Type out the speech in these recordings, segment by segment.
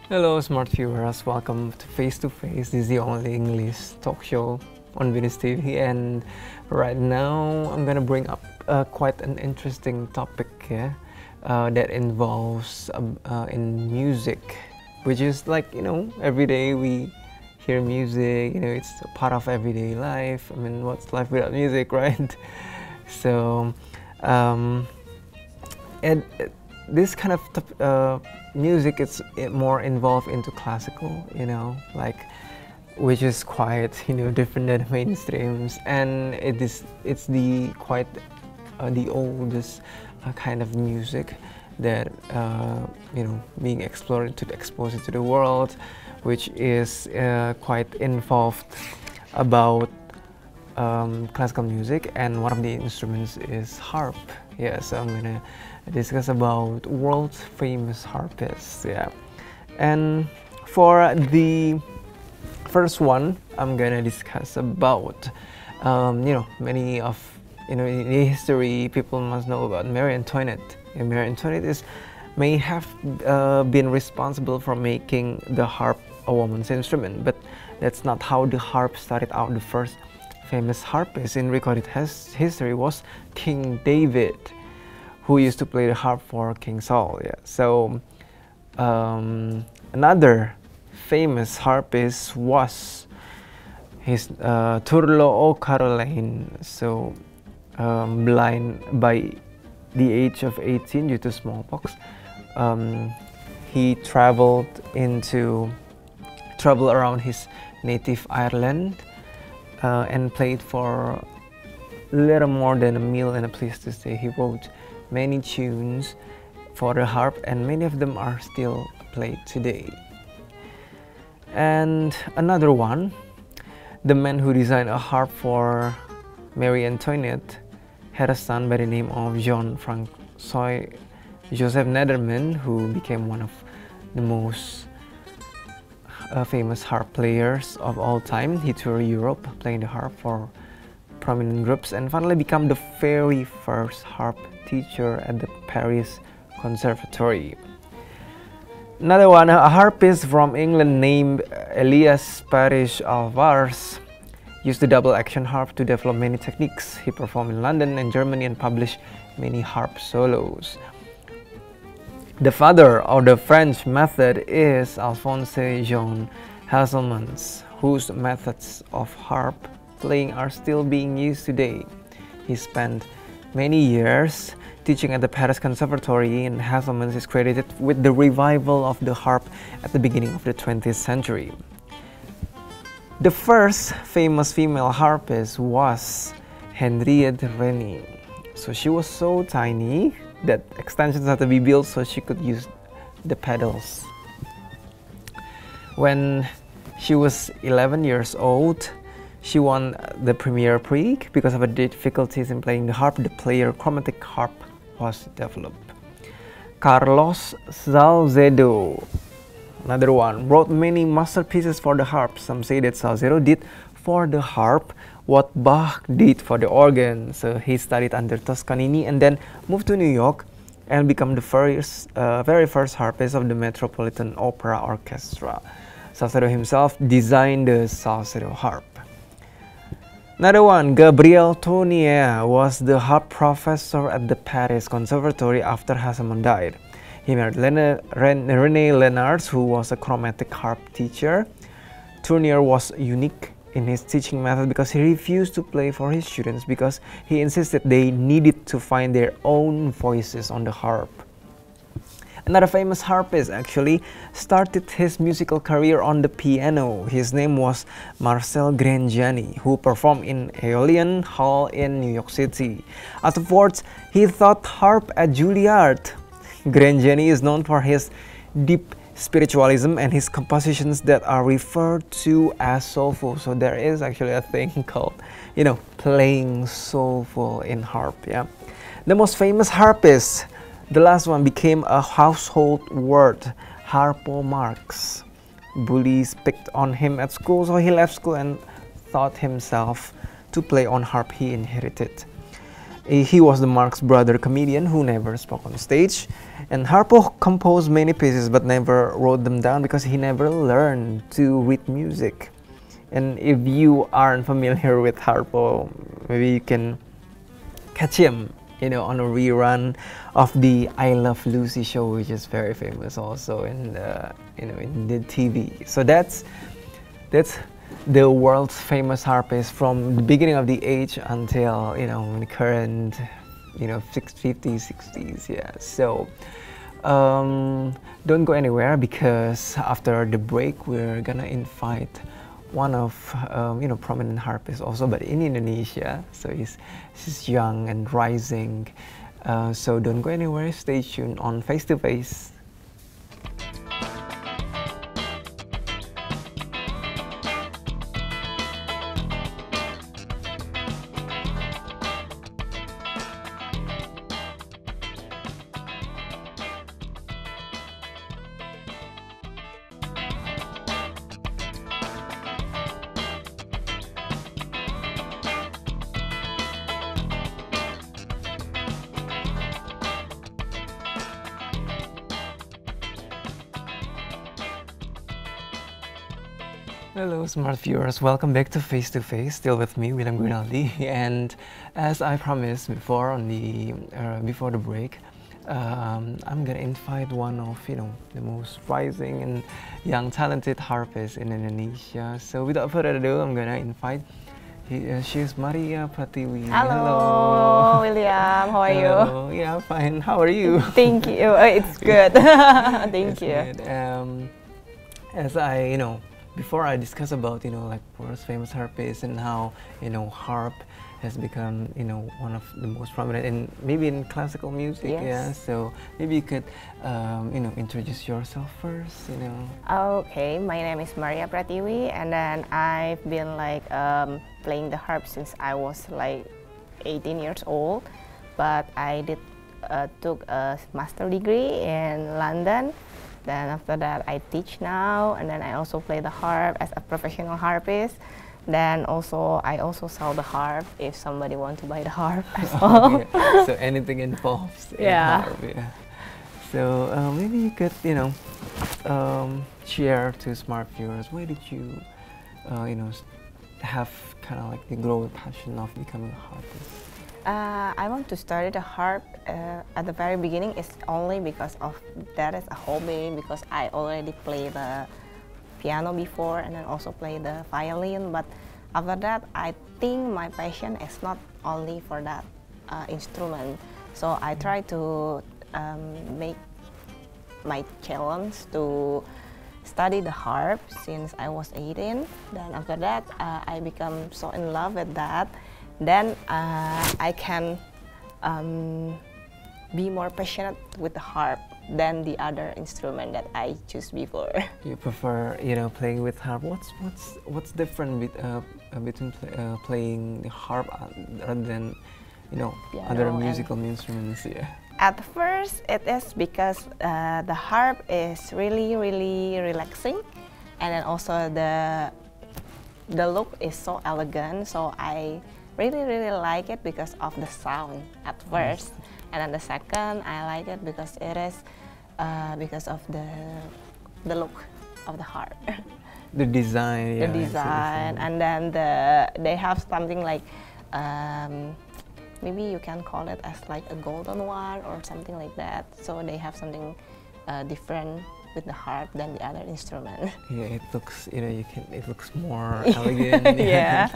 Hello, smart viewers. Welcome to Face to Face. This is the only English talk show on Venus TV, and right now I'm gonna bring up quite an interesting topic here that involves in music, which is like every day we hear music. It's a part of everyday life. I mean, what's life without music, right? So, and this kind of music is more involved into classical, like which is quite different than mainstreams, and it's the quite the oldest kind of music that being explored to expose it to the world, which is quite involved about classical music, and one of the instruments is harp. Yeah, so I'm gonna discuss about world famous harpists. Yeah, and for the first one I'm gonna discuss about many of in history people must know about Marie Antoinette. And Marie Antoinette may have been responsible for making the harp a woman's instrument, but that's not how the harp started out. The first famous harpist in recorded history was King David, who used to play the harp for King Saul. Yeah. So another famous harpist was his Turlo o Caroline. So blind by the age of 18 due to smallpox, he traveled around his native Ireland and played for little more than a meal and a place to stay. He wrote many tunes for the harp, and many of them are still played today. And another one, the man who designed a harp for Marie Antoinette, had a son by the name of John Francois Joseph Nederman, who became one of the most famous harp players of all time. He toured Europe playing the harp for prominent groups, and finally became the very first harp teacher at the Paris Conservatory. Another one, a harpist from England named Elias Parish Alvars, used the double action harp to develop many techniques. He performed in London and Germany and published many harp solos. The father of the French method is Alphonse Jean Hasselmans, whose methods of harp playing are still being used today. He spent many years teaching at the Paris Conservatory, and Hasselmans is credited with the revival of the harp at the beginning of the 20th century. The first famous female harpist was Henriette Renée. So she was so tiny that extensions had to be built so she could use the pedals. When she was 11 years old, she won the Premier Prix. Because of her difficulties in playing the harp, the player chromatic harp was developed. Carlos Salcedo, another one, wrote many masterpieces for the harp. Some say that Salcedo did for the harp what Bach did for the organ. So he studied under Toscanini and then moved to New York and became the very first harpist of the Metropolitan Opera Orchestra. Salcedo himself designed the Salcedo harp. Another one, Gabriel Tournier, was the harp professor at the Paris Conservatory after Hasselmann died. He married René Lenards, who was a chromatic harp teacher. Tournier was unique in his teaching method because he refused to play for his students because he insisted they needed to find their own voices on the harp. Another famous harpist actually started his musical career on the piano. His name was Marcel Grangiani, who performed in Aeolian Hall in New York City. Afterwards, he taught harp at Juilliard. Grangiani is known for his deep spiritualism and his compositions that are referred to as soulful. So there is actually a thing called, playing soulful in harp. Yeah, the most famous harpist, the last one, became a household word, Harpo Marx. Bullies picked on him at school, so he left school and taught himself to play on harp he inherited. He was the Marx Brother comedian who never spoke on stage. And Harpo composed many pieces but never wrote them down because he never learned to read music. And if you aren't familiar with Harpo, maybe you can catch him, you know, on a rerun of the I Love Lucy show, which is very famous also in the, you know, in the TV. So that's the world's famous harpist from the beginning of the age until, you know, the current, you know, 50s, 60s, yeah. So don't go anywhere, because after the break we're gonna invite one of you know, prominent harpists also, but in Indonesia. So she's young and rising. So don't go anywhere. Stay tuned on Face to Face. Hello smart viewers, welcome back to Face to Face, still with me, William Guinaldi. And as I promised before on the before the break, I'm gonna invite one of, you know, the most rising and young talented harpists in Indonesia. So without further ado, I'm gonna invite she's Maria Pratiwi. Hello, William. How are you? Yeah, fine. How are you? Thank you. It's good. Thank you. Good. As I, you know, before I discuss about, you know, like world's famous harpists and how, you know, harp has become, you know, one of the most prominent in maybe in classical music. Yes. Yeah. So maybe you could, you know, introduce yourself first. You know. Okay, my name is Maria Pratiwi, and then I've been like playing the harp since I was like 18 years old. But I took a master degree in London. Then after that, I teach now, and then I also play the harp as a professional harpist. Then also, I also sell the harp if somebody wants to buy the harp as well. Yeah. So anything involves in harp. Yeah. So maybe you could, you know, share to smart viewers, why did you, you know, have kind of like the growing passion of becoming a harpist? I want to start the harp at the very beginning. It's only because of that is a hobby, because I already play the piano before and then also play the violin. But after that, I think my passion is not only for that instrument. So I try to make my challenge to study the harp since I was 18. Then after that, I become so in love with that. Then I can be more passionate with the harp than the other instrument that I choose before. You prefer, you know, playing with harp. What's different with, between playing the harp rather than, you know, piano, other musical instruments? Yeah. At first, it is because the harp is really relaxing, and then also the look is so elegant. So I really like it because of the sound at first, and then the second I like it because it is because of the look of the harp. The design. The design, and then they have something like maybe you can call it as like a golden one or something like that. So they have something different with the harp than the other instrument. Yeah, it looks, you know, it looks more elegant. Yeah,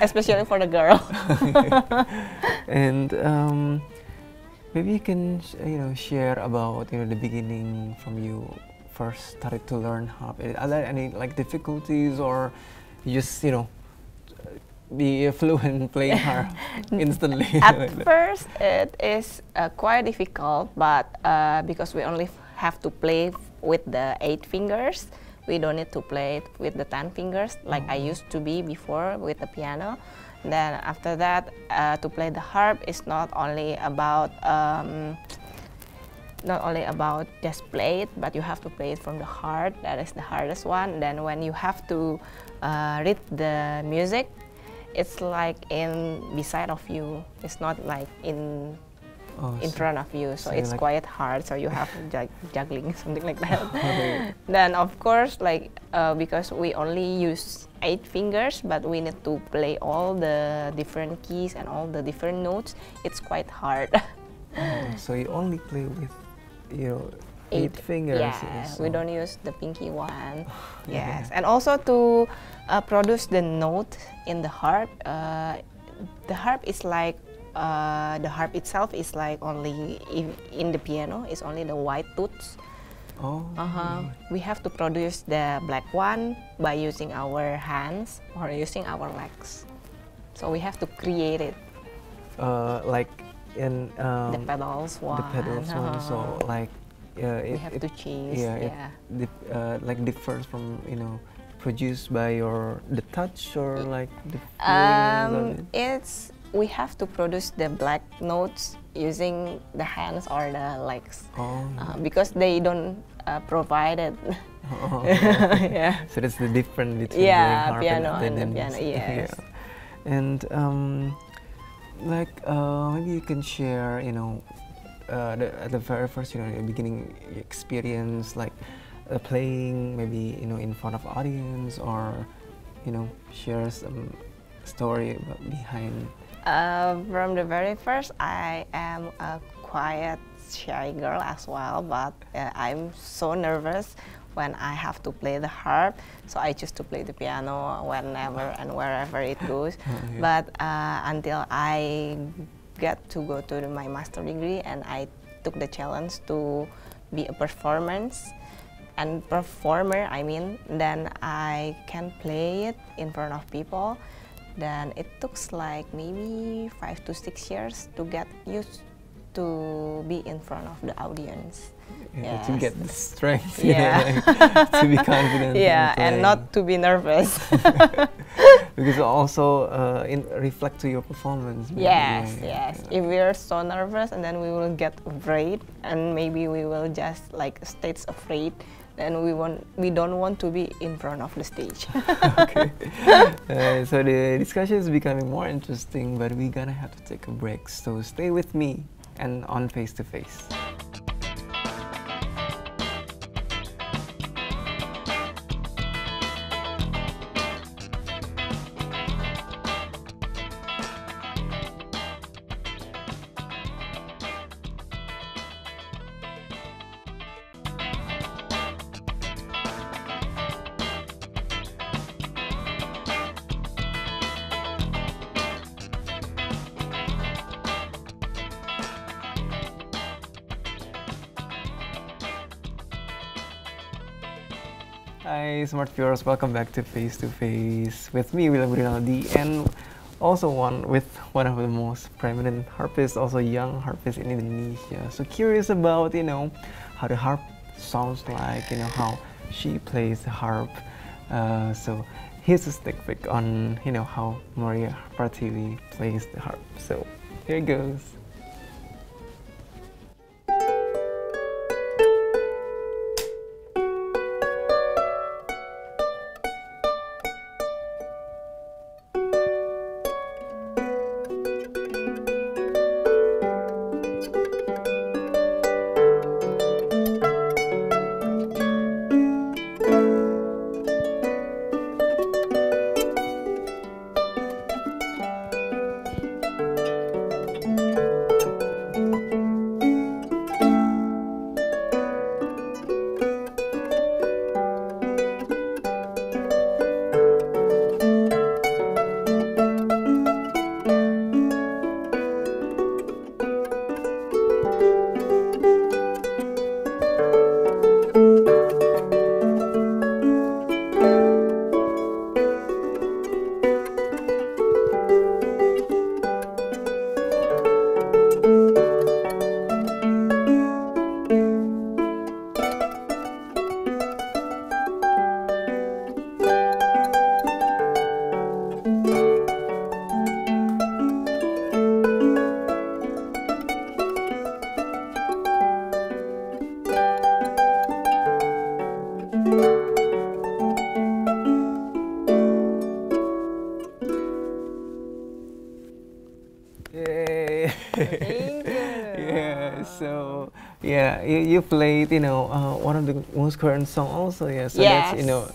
especially for the girl. And maybe you can, you know, share about, you know, the beginning from you first started to learn harp. Are there any like difficulties, or you just, you know, be fluent playing harp instantly? At first, it is quite difficult, but because we only have to play with the 8 fingers, we don't need to play it with the 10 fingers like I used to be before with the piano. Then after that, to play the harp is not only about just play it, but you have to play it from the heart. That is the hardest one. Then when you have to read the music, It's like beside of you. It's not like in front of you, so it's like quite hard. So you have juggling something like that. Okay. Then of course, like because we only use 8 fingers, but we need to play all the different keys and all the different notes. It's quite hard. So you only play with 8 fingers. Yeah, we don't use the pinky one. Yes, and also to produce the note in the harp. The harp is like the harp itself is like only in the piano is only the white tooth. Oh. We have to produce the black one by using our hands or using our legs. So we have to create it. Like in the pedals one. The pedals one. So like we have to change. Like differs from produced by the touch or like the feelings of it? We have to produce the black notes using the hands or the legs because they don't provide it. Yeah. So that's the difference between the harp piano and the piano. Yes. Yeah. And like maybe you can share at the very first the beginning experience like playing maybe in front of audience or share some story behind. From the very first, I am a quiet, shy girl as well, but I'm so nervous when I have to play the harp, so I choose to play the piano whenever and wherever it goes. But until I get to go to my master degree and I took the challenge to be a performer, I mean, then I can play it in front of people. Then it took like maybe 5 to 6 years to get used to be in front of the audience. To get the strength, to be confident. And not to be nervous. Because also reflect to your performance. Maybe. Yes. If we are so nervous and then we will get afraid and maybe we will just like stage afraid, then we don't want to be in front of the stage. Okay. So the discussion is becoming more interesting, but we're gonna have to take a break. So stay with me and on Face to Face. Hi smart viewers, welcome back to Face with me, William Rinaldi, and also one of the most prominent harpists, also young harpist in Indonesia. So curious about how the harp sounds like, how she plays the harp. So here's a sneak peek on how Maria Pratiwi plays the harp. So here it goes. you played, one of the most current song also, yeah. So Yes. that's,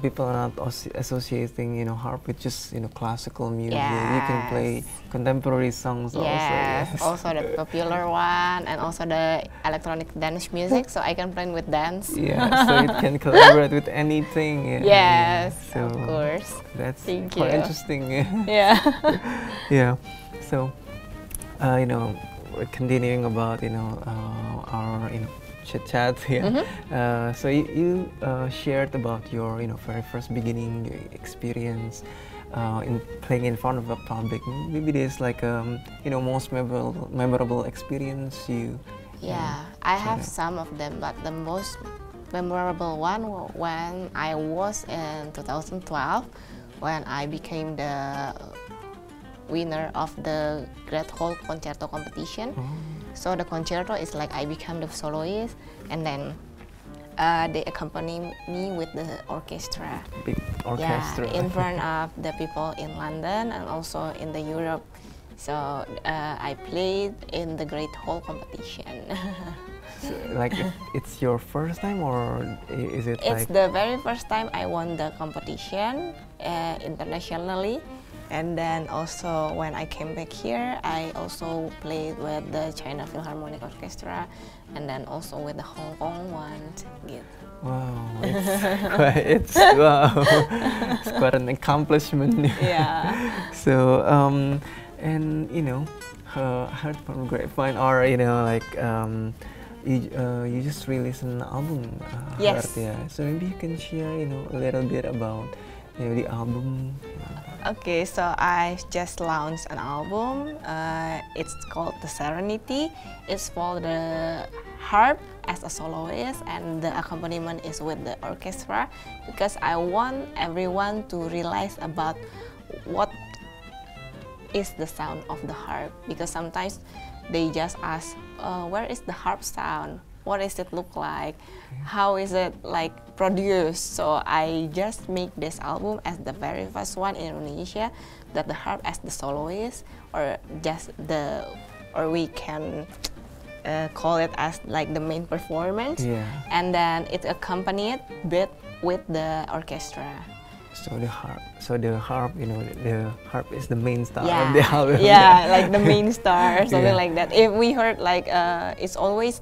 people are not associating, harp with just, classical music. You can play contemporary songs also. Yes, Yes. also the popular one, and also the electronic dance music, so I can play with dance. Yeah, so it can collaborate with anything. Yeah, Yes, so of course. That's Thank quite you. interesting. Yeah. Yeah. Yeah. So, we're continuing about our chit chat. Yeah. So you shared about your very first beginning experience in playing in front of a public. Maybe there's like most memorable experience you. Yeah, I have some of them, but the most memorable one when I was in 2012, when I became the winner of the Great Hall Concerto competition. So the concerto is like I become the soloist, and then they accompany me with the orchestra. Big orchestra. Yeah, in front of the people in London and also in the Europe. So I played in the Great Hall competition. So, like it's your first time, or is it It's like? the very first time I won the competition internationally. And then also when I came back here, I also played with the China Philharmonic Orchestra, and then also with the Hong Kong one. Wow, wow, it's quite an accomplishment. Yeah. So and heard from grapevine, or you just released an album. Yes. Heard, yeah. So maybe you can share a little bit about the album. Okay, so I just launched an album. It's called The Serenity. It's for the harp as a soloist, and the accompaniment is with the orchestra, because I want everyone to realize about what is the sound of the harp, because sometimes they just ask, where is the harp sound? What does it look like? How is it like produced? So I just make this album as the very first one in Indonesia, that the harp as the soloist, or or we can call it as like the main performance. Yeah. And then it's accompanied with the orchestra. So the harp, the harp is the main star Yeah, of the album. yeah, like the main star, something Yeah. like that. If we heard like it's always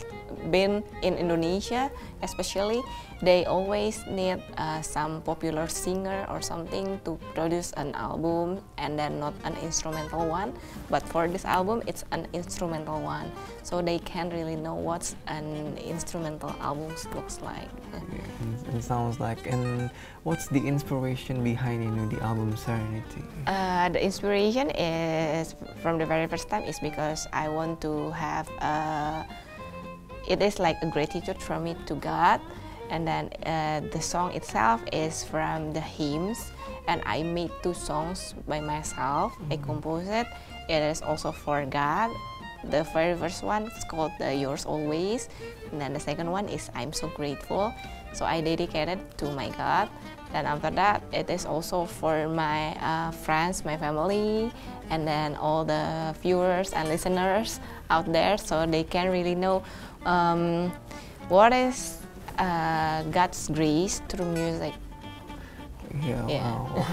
been in Indonesia, especially, they always need some popular singer or something to produce an album, and then not an instrumental one. But for this album, it's an instrumental one, so they can really know what an instrumental album looks like. Yeah, it sounds like. And what's the inspiration behind the album Serenity? The inspiration is from the very first time is because I want to have it is like a gratitude from me to God, and then the song itself is from the hymns, and I made 2 songs by myself. I composed it. It is also for God. The very first one is called Yours Always, and then the second one is I'm So Grateful. So I dedicated to my God. Then after that, it is also for my friends, my family, and then all the viewers and listeners out there, so they can really know what is God's grace through music. Yeah, Yeah. wow.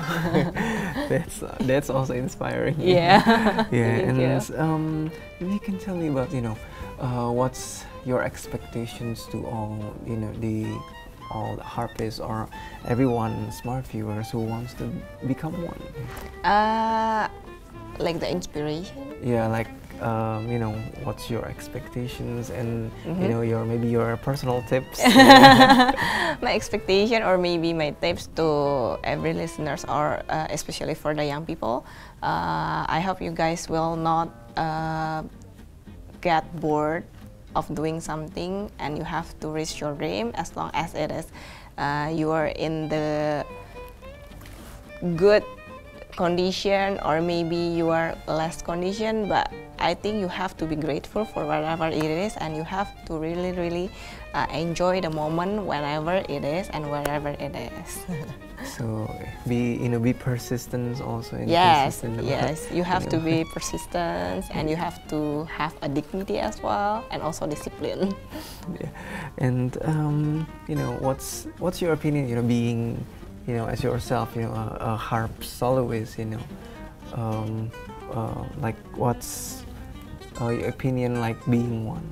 that's also inspiring. Yeah. Yeah, Thank and you. maybe you can tell me about what's your expectations to all all the harpists or everyone, smart viewers who wants to become one. Like the inspiration. Yeah, like what's your expectations, and your personal tips. My expectation, or maybe my tips to every listeners, or especially for the young people. I hope you guys will not get bored of doing something, and you have to reach your dream, as long as it is you are in the good condition, or maybe you are less condition, but I think you have to be grateful for whatever it is, and you have to really enjoy the moment whenever it is and wherever it is. So be persistent also. Yes, yes. You have to be persistent, and you have to have a dignity as well, and also discipline. Yeah. And what's your opinion? Being as yourself, a harp soloist. Like what's your opinion like being one?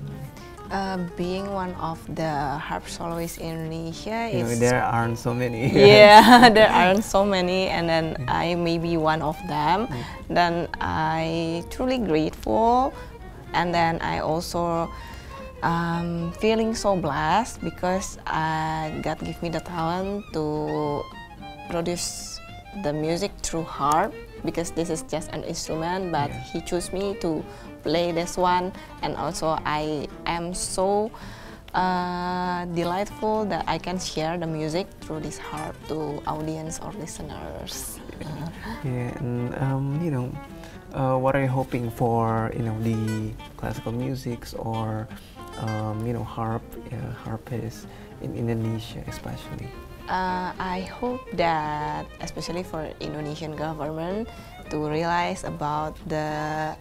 Being one of the harp soloists in Indonesia is... There aren't so many. Yeah, there aren't so many, and then I may be one of them. Then I truly grateful, and then I also feeling so blessed because God gave me the talent to produce the music through harp, because this is just an instrument, but He chose me to play this one, and also I am so delightful that I can share the music through this harp to audience or listeners. Yeah, and what are you hoping for? The classical musics or harpists in Indonesia, especially. I hope that, especially for Indonesian government, to realize about the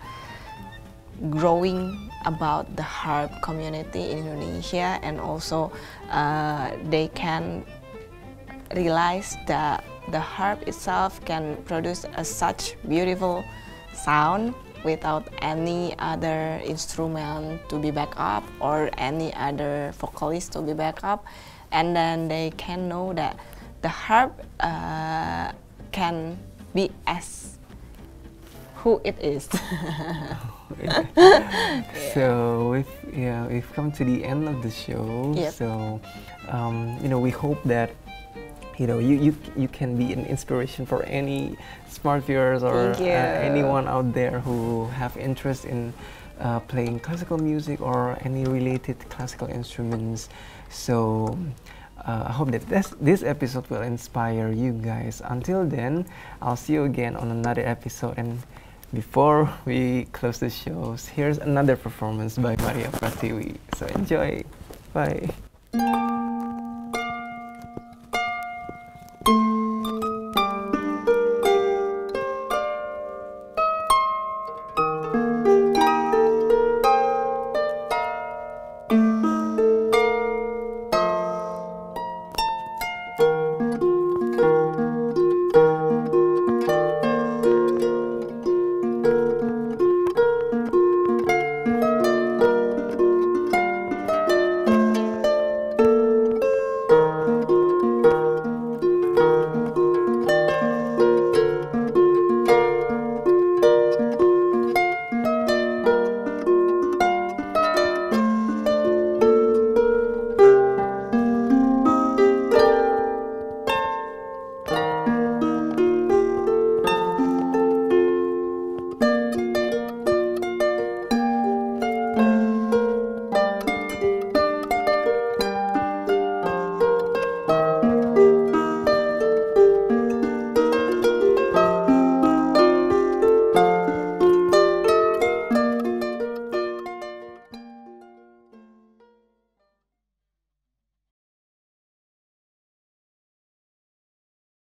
growing about the harp community in Indonesia, and also they can realize that the harp itself can produce such beautiful sound without any other instrument to be back up or any other vocalist to be back up. And then they can know that the harp can be as who it is. So we've come to the end of the show. Yep. So we hope that you can be an inspiration for any smart viewers or anyone out there who have interest in playing classical music or any related classical instruments. So I hope that this episode will inspire you guys. Until then, I'll see you again on another episode. And before we close the shows, here's another performance by Maria Pratiwi. So enjoy. Bye.